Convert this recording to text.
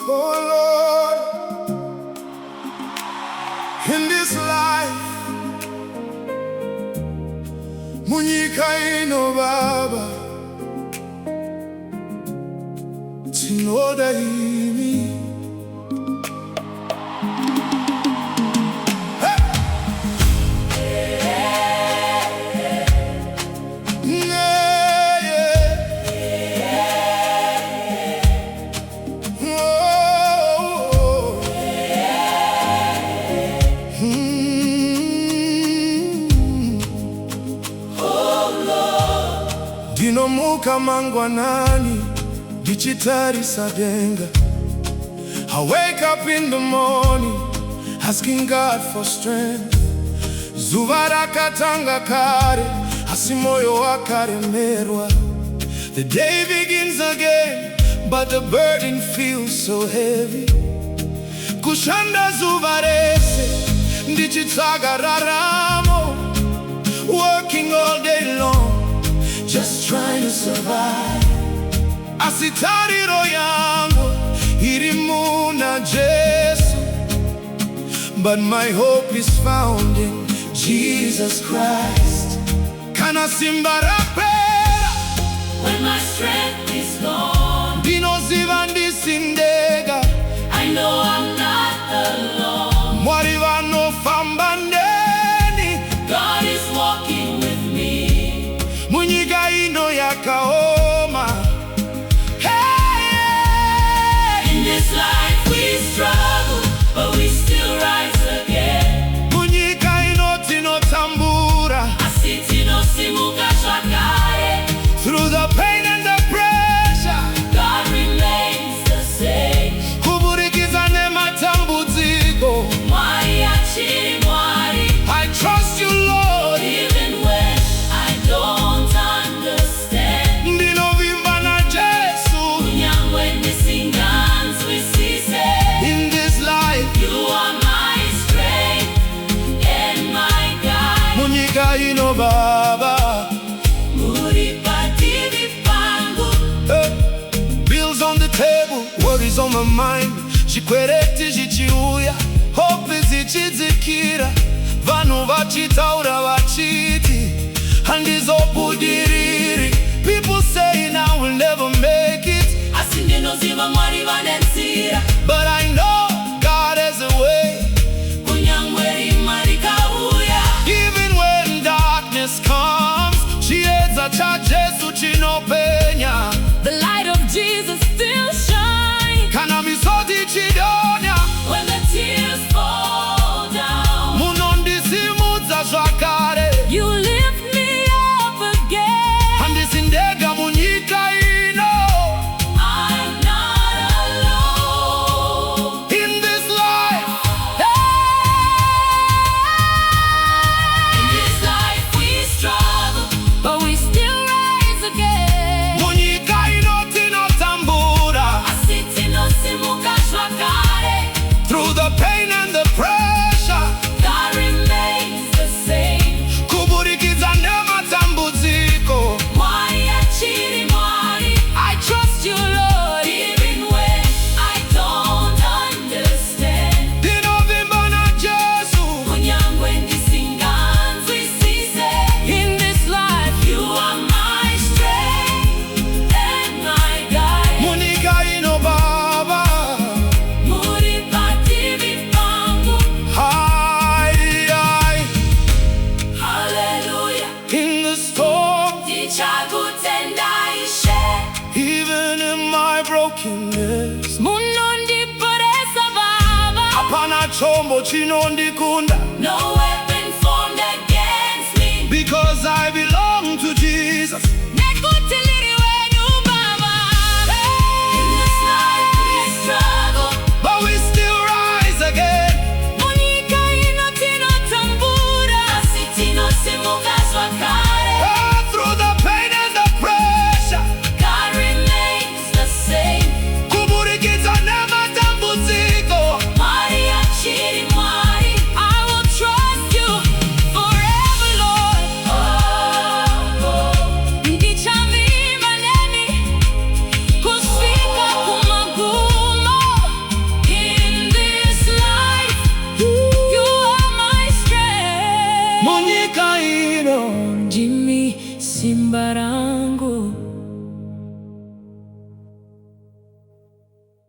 Oh Lord, in this life, Munyika Ino Baba, tinotambura. Ndinomuka mangwanani, ndichitarisa denga. I wake up in the morning, asking God for strength. Zuva rakatanga kare, asi moyo wakaremerwa. The day begins again, but the burden feels so heavy. Kushanda zuva rese, ndichitsvaga raramo. Working all day long, just trying to survive. Asitariro yangu iri muna Jesu, but my hope is found in Jesus Christ. Kana simba rapera when my strength is gone. Ndinoziva ndisindega, I know I'm not alone. Mwari vanofamba neni, God is walking with me. Munyika ino yakaoma. In this life we struggle, but we still rise again. Munyika ino tinotambura. Tinosimuka zvakare. Through the pain and the pressure, God remains the same. Kuburikidza nematambudziko, Mwari achiri Mwari. I trust you, Lord. Even when I don't understand. Ndinovimba na Jesu. Kunyangwe ndisinganzwisise. In this life, You are my strength and my guide. Munyika ino Baba. Muri padivi pangu. Bills on the table, worries on my mind. Zvikwereti zvichiuya, hope zichidzikira. Vanhu vachitaura vachiti handizobudiriri. People saying I will never make it, Asi ndinoziva Mwari vane nzira. but I know God has a way. Kunyangwe rima rikauya. Even when darkness comes, chiedza cha Jesu chinopenya. The light of Jesus still shines. Kana misodzi chidonya, When the tears fall down. munondisimudza zvakare. You lift me up again. Handisindega munyika ino. I'm not alone. In this life, In this life we struggle, but we still rise again. munyika ino tinotambura. Asi tinosimuka zvakare. Through the pain and the pressure, God remains the same. kuburikidza nematambudziko, Mwari achiri Mwari. I trust you, Lord. Even when I don't understand. Ndinovimba na Jesu. Kunyangwe ndisinganzwisise. In this life you are my strength and my guide. Munyika ino Baba. Muri padivi pangu. Ai, ai. Hallelujah. In the storm, Ndichakutenda Ishe. even in my brokenness, Munondiporesa Baba. hapana chombo chinondikunda. No weapon formed against me. Because I belong to Jesus. Nekuti liri wenyu Baba. In this life we struggle, But we still rise again. Munyika ino tinotambura. Asi tinosimuka zvakare. Through the pain and the pressure, God remains the same. kuburikidza nematambudziko, Mwari achiri Mwari. I will trust you, rangu.